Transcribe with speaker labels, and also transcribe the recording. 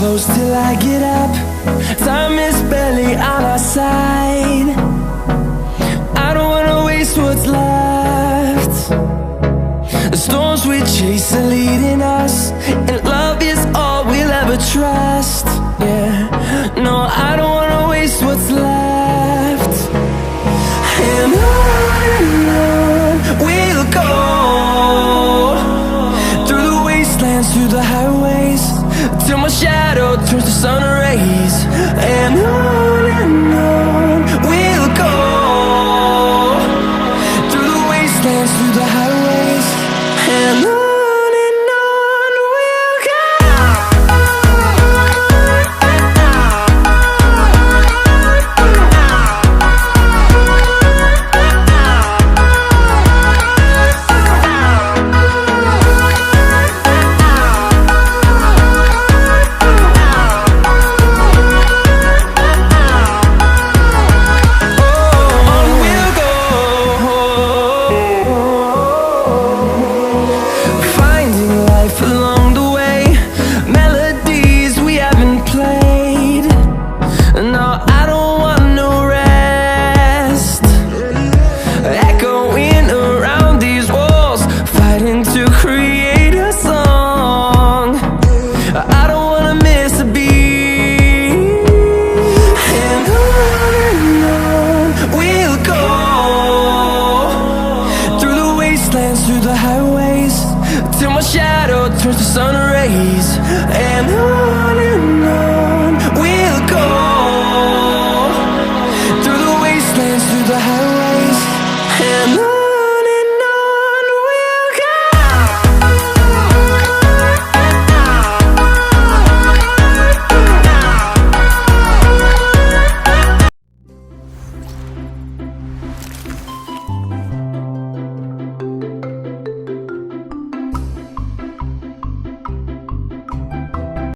Speaker 1: close till I get up. Time is barely on our side. I don't wanna waste what's left. The storms we chase are leading us, and love is all we'll ever trust. Yeah, no, I don't wanna waste what's left. And on we'll go, through the wastelands, through the highways, till my shadow turns to sun rays. And on we'll go, through the wastelands, through the highways, and on we'll go. Through the highways, till my shadow turns to sun rays. And on